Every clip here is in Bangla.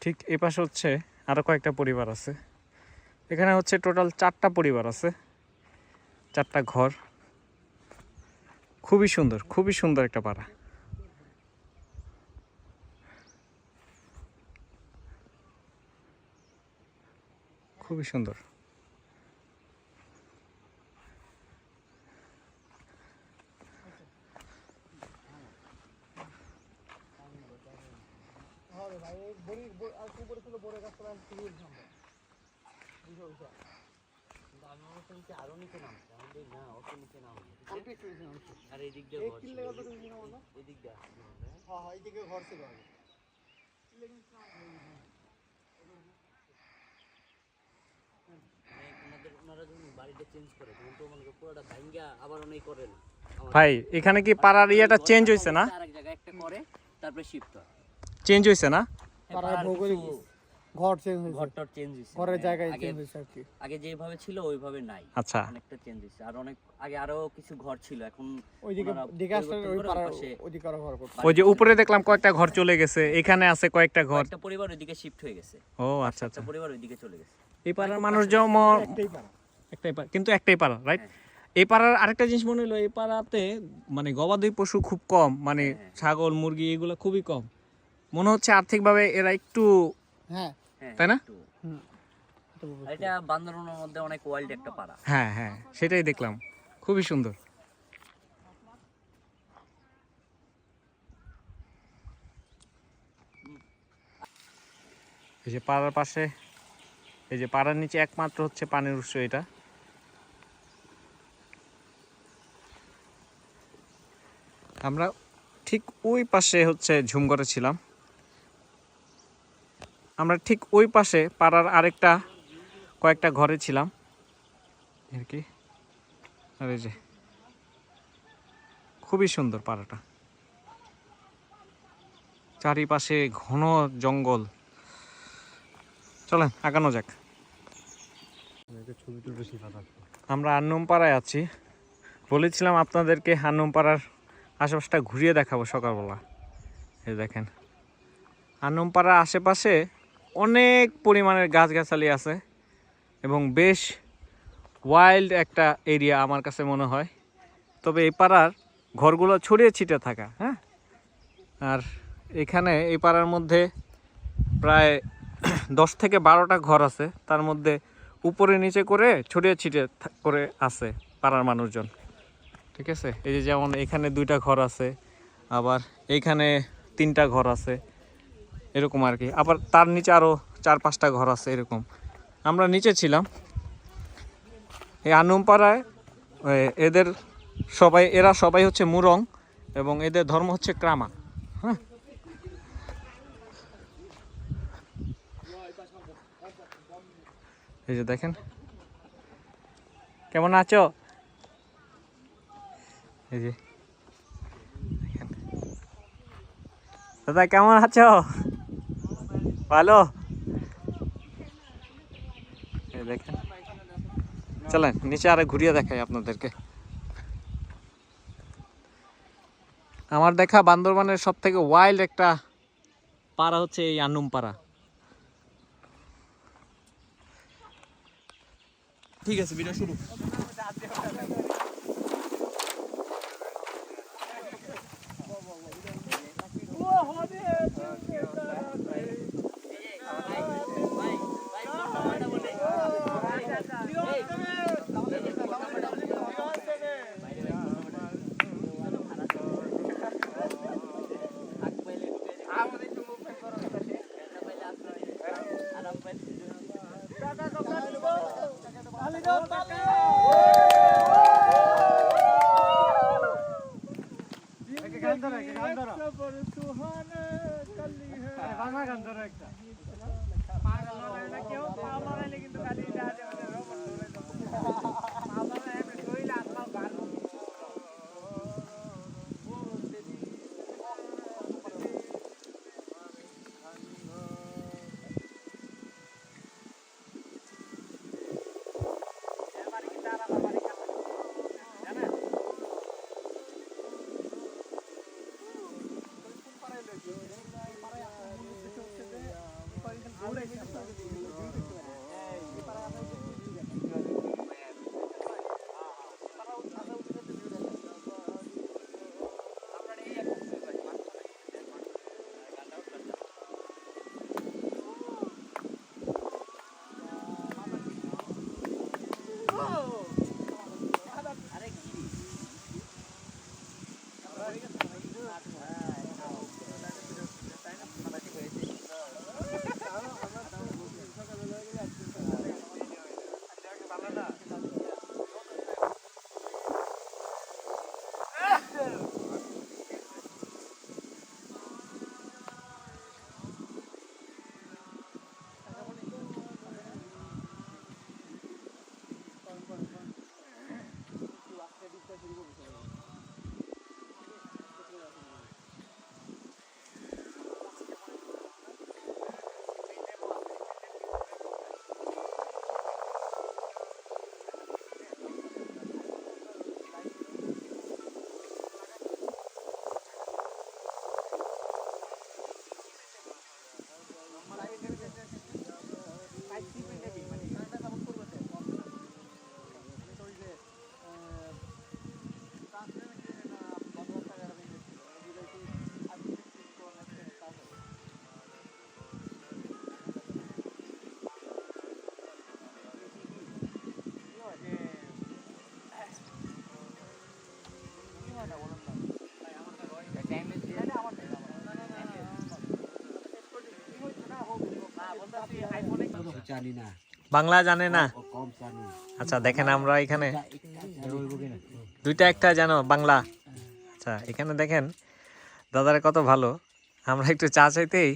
ঠিক এই পাশে হচ্ছে আরো কয়েকটা পরিবার আছে। এখানে হচ্ছে টোটাল 4টা পরিবার আছে, 4টা ঘর। খুবই সুন্দর একটা পাড়া। খুবই সুন্দর। ভাই এখানে কি পাড়ার ইয়েটা চেঞ্জ হয়েছে না? চেঞ্জ হয়েছে না? ঘর চেঞ্জ হয়েছে, ঘরটা চেঞ্জ হয়েছে, ঘরের জায়গায় চেঞ্জ হয়েছে আর কি। আগে যেভাবে ছিল ওইভাবে নাই। আচ্ছা, অনেকটা চেঞ্জ হয়েছে। আর অনেক আগে আরো কিছু ঘর ছিল, এখন ওইদিকে ডিগাস্টার ওই পাড়ার ওইদিকে আরো ঘর করতে। ওই যে উপরে দেখলাম কয়েকটা ঘর চলে গেছে, এখানে আছে কয়েকটা ঘর। একটা পরিবার ওইদিকে শিফট হয়ে গেছে। ও আচ্ছা আচ্ছা, পরিবার ওইদিকে চলে গেছে। এই পাড়ার মানুষজন একটাই পাড়া, কিন্তু একটাই পাড়া, রাইট? এই পাড়ার আরেকটা জিনিস মনে হলো, এই পাড়াতে মানে গবাদি পশু খুব কম, মানে ছাগল মুরগি এগুলো খুবই কম। মনে হচ্ছে আর্থিকভাবে এরা একটু, হ্যাঁ তাই না? এটা বান্দরবনের মধ্যে অনেক ওয়াইল্ড একটা পাড়া। হ্যাঁ হ্যাঁ, সেটাই দেখলাম, খুবই সুন্দর। এই যে পাড়ার পাশে, এই যে পাড়ার নিচে একমাত্র হচ্ছে পানির উৎস এটা। আমরা ঠিক ওই পাশে হচ্ছে ঝুমঘরে ছিলাম। আমরা ঠিক ওই পাশে পাড়ার আরেকটা কয়েকটা ঘরে ছিলাম আর কি। আর এই যে খুবই সুন্দর পাড়াটা, চারিপাশে ঘন জঙ্গল। চলেন আগানো যাক। আমরা আন্নুম পাড়ায় আছি। বলেছিলাম আপনাদেরকে আন্নুম পাড়ার আশেপাশটা ঘুরিয়ে দেখাবো সকালবেলা। এই দেখেন, আন্নুম পাড়ার আশেপাশে অনেক পরিমাণের গাছগাছালি আছে এবং বেশ ওয়াইল্ড একটা এরিয়া আমার কাছে মনে হয়। তবে এই পাড়ার ঘরগুলো ছড়িয়ে ছিটে থাকা, হ্যাঁ। আর এখানে এই পাড়ার মধ্যে প্রায় 10 থেকে 12টা ঘর আছে, তার মধ্যে উপরে নিচে করে ছড়িয়ে ছিটিয়ে করে আছে পাড়ার মানুষজন, ঠিক আছে। এই যে যেমন এখানে 2টা ঘর আছে, আবার এইখানে 3টা ঘর আছে, এরকম আর কি। আবার তার নিচে আরও 4-5টা ঘর আছে এরকম। আমরা নিচে ছিলাম এই আন্নুম পাড়ায়। এরা সবাই হচ্ছে মুরং এবং এদের ধর্ম হচ্ছে ক্রামা, হ্যাঁ। এই যে দেখেন কেমন আছো, এই যে দেখেন। দাদা কেমন আছো? ভালো। এই দেখেন, চলেন নিচে আরে ঘুরিয়ে দেখাই আপনাদেরকে। আমার দেখা বান্দরবানের সব থেকে ওয়াইল্ড একটা পাড়া হচ্ছে এই আন্নুম পাড়া। ঠিক আছে, ভিডিও শুরু। জানি না, বাংলা জানে না? কম জানি। আচ্ছা দেখেন আমরা এখানে দুইটা একটা জানো বাংলা। আচ্ছা এখানে দেখেন দাদারা কত ভালো, আমরা একটু চা চাইতেই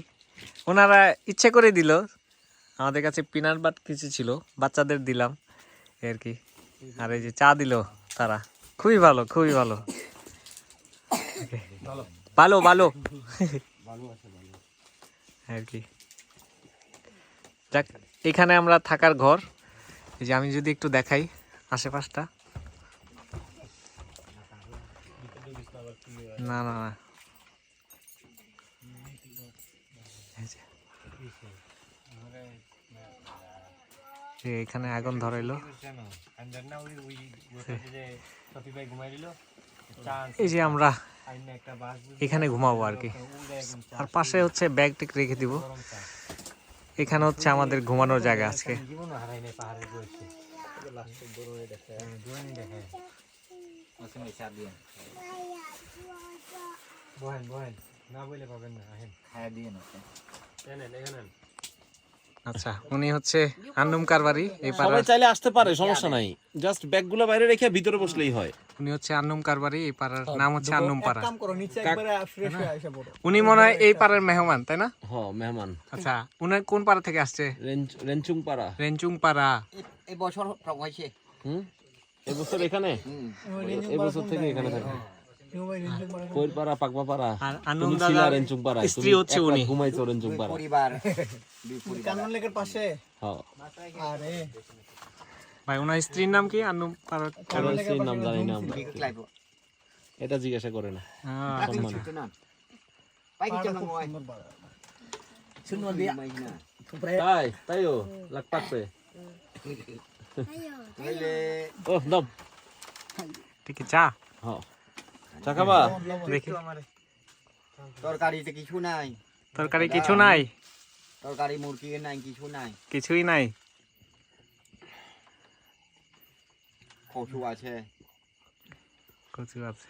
ওনারা ইচ্ছে করে দিল। আমাদের কাছে পিনাট বাট কিছু ছিল, বাচ্চাদের দিলাম এই আর কি। আর এই যে চা দিল তারা, খুবই ভালো খুবই ভালো, ভালো ভালো আর কি। যাক, এখানে আমরা থাকার ঘর। এই যে আমি যদি একটু দেখাই আশেপাশটা, না না না এই যে, এখানে আগুন ধরাইলো। এই যে আমরা এখানে ঘুমাবো আর কি। আর পাশে হচ্ছে ব্যাগ টেক রেখে দিব। এখানে হচ্ছে আমাদের ঘুমানোর জায়গা আজকে। আচ্ছা উনি হচ্ছে আন্নুম কারবারি এই সবাই পাড়ার। চাইলে আসতে পারে, সমস্যা নাই, জাস্ট ব্যাগগুলো বাইরে রেখে ভিতরে বসলেই হয়। উনি হচ্ছে আন্নুম কারবারি, এই পাড়ার নাম হচ্ছে আন্নুম পাড়া। কাম করো, নিচে একবারে ফ্রেশ হয়ে আইসা পড়ো। উনি মনে হয় এই পাড়ার মেহমান তাই না? হ্যাঁ, মেহমান। আচ্ছা উনি কোন পাড়া থেকে আসছে? রেঞ্চুং পাড়া। রেঞ্চুং পাড়া। এই বছর হয়েছে। এবছর এখানে, এবছর থেকে এখানে থাকে। কইর পাড়া, পাকবা পাড়া, আর আন্নুম তুমি ছিলা দাদার রেঞ্চুং পাড়া, স্ত্রী হচ্ছে উনি। ঘুমাইছো রেঞ্চুং পাড়া। পরিবার কানন লেকের পাশে। হ্যাঁ, আরে ভাই ওনার স্ত্রীর নাম কি? আন্নুম পাড়া। কারণ সেই নাম জানি না আমরা, এটা জিজ্ঞাসা করে না। তাই তাইও লাগ পাকছে। ও দম, ঠিক চা হ্যাঁ, চা খাবা? দেখি। তরকারিতে কিছু নাই, তরকারি কিছু নাই, তরকারি মুরগি নাই, কিছু নাই, কিছুই নাই। কচু আছে। কচু আছে।